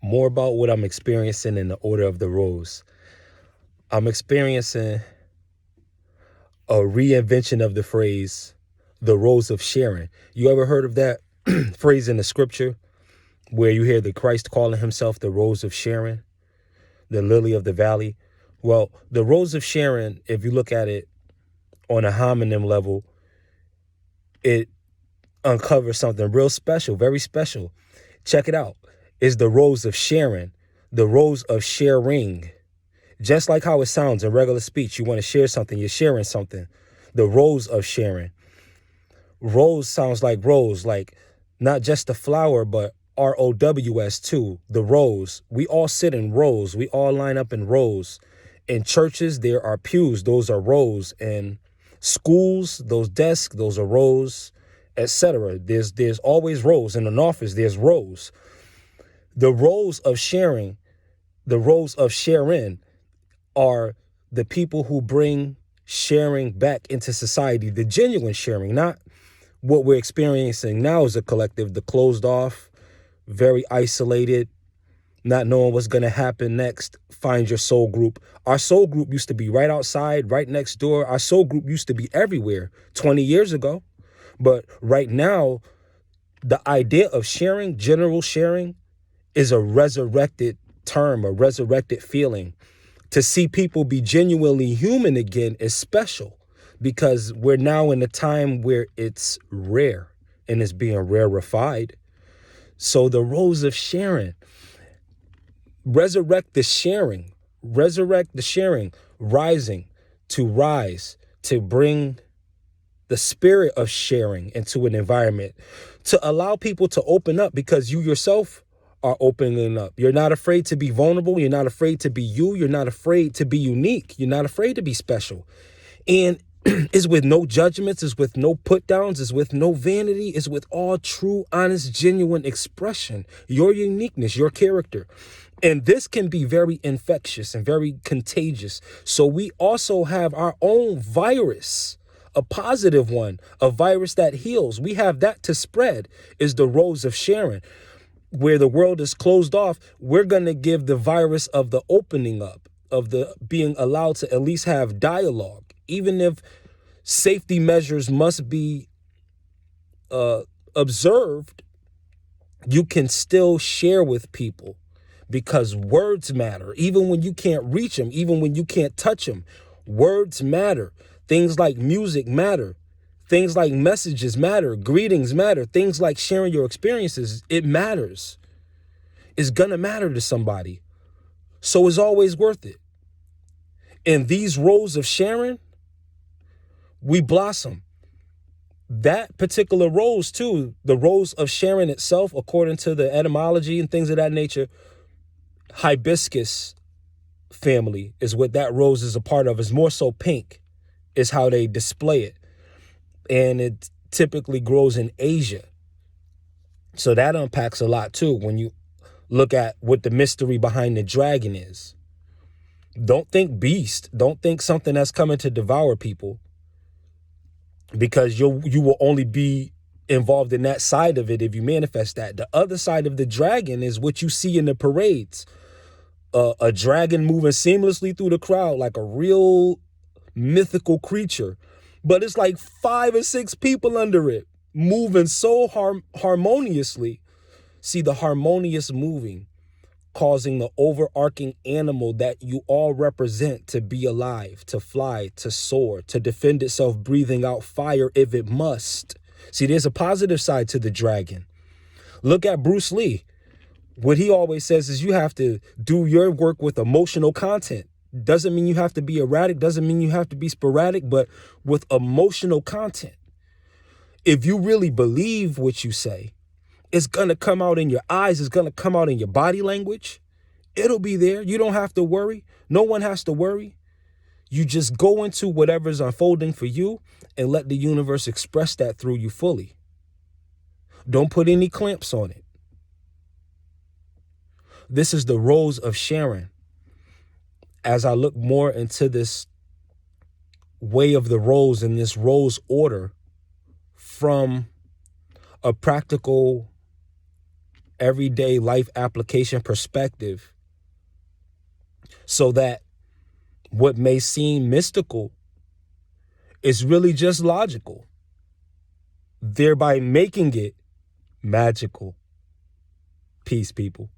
more about what I'm experiencing in the order of the rose. I'm experiencing a reinvention of the phrase, the rose of Sharon. You ever heard of that phrase in the scripture where you hear the Christ calling himself the rose of Sharon, the lily of the valley? Well, the rose of Sharon, if you look at it on a homonym level, it uncovers something real special, very special. Check it out. Is the rose of Sharon, the rose of sharing. Just like how it sounds in regular speech, you want to share something, you're sharing something. The rose of Sharon. Rose sounds like rose, like not just the flower, but ROWS too, the rows. We all sit in rows. We all line up in rows. In churches, there are pews. Those are rows. In schools, those desks, those are rows, etc. There's always rows. In an office, there's rows. The rows of sharing, the rows of Sharon are the people who bring sharing back into society, the genuine sharing, not what we're experiencing now as a collective, the closed off, very isolated, not knowing what's going to happen next. Find your soul group. Our soul group used to be right outside, right next door. Our soul group used to be everywhere 20 years ago. But right now, the idea of sharing, general sharing, is a resurrected term, a resurrected feeling. To see people be genuinely human again is special because we're now in a time where it's rare and it's being rarefied. So the rose of Sharon, resurrect the sharing, rising to rise, to bring the spirit of sharing into an environment, to allow people to open up because you yourself are opening up. You're not afraid to be vulnerable. You're not afraid to be you. You're not afraid to be unique. You're not afraid to be special. And it's with no judgments. It's with no put downs. It's with no vanity. It's with all true, honest, genuine expression. Your uniqueness, your character. And this can be very infectious and very contagious. So we also have our own virus, a positive one, a virus that heals. We have that to spread, is the rose of Sharon. Where the world is closed off, we're going to give the virus of the opening up, of the being allowed to at least have dialogue, even if safety measures must be observed. You can still share with people because words matter, even when you can't reach them, even when you can't touch them. Words matter. Things like music matter. Things like messages matter, greetings matter, things like sharing your experiences, it matters. It's gonna matter to somebody. So it's always worth it. In these rows of sharing, we blossom. That particular rose too, the rose of Sharon itself, according to the etymology and things of that nature, hibiscus family is what that rose is a part of. It's more so pink is how they display it. And it typically grows in Asia. So that unpacks a lot too when you look at what the mystery behind the dragon is. Don't think beast. Don't think something that's coming to devour people, because you will only be involved in that side of it if you manifest that. The other side of the dragon is what you see in the parades. A dragon moving seamlessly through the crowd like a real mythical creature. But it's like 5 or 6 people under it moving so harmoniously. See, the harmonious moving, causing the overarching animal that you all represent to be alive, to fly, to soar, to defend itself, breathing out fire if it must. See, there's a positive side to the dragon. Look at Bruce Lee. What he always says is you have to do your work with emotional content. Doesn't mean you have to be erratic, doesn't mean you have to be sporadic, but with emotional content. If you really believe what you say, it's going to come out in your eyes, it's going to come out in your body language. It'll be there. You don't have to worry. No one has to worry. You just go into whatever's unfolding for you and let the universe express that through you fully. Don't put any clamps on it. This is the rose of Sharon. As I look more into this way of the rose and this rose order from a practical everyday life application perspective so that what may seem mystical is really just logical, thereby making it magical. Peace, people.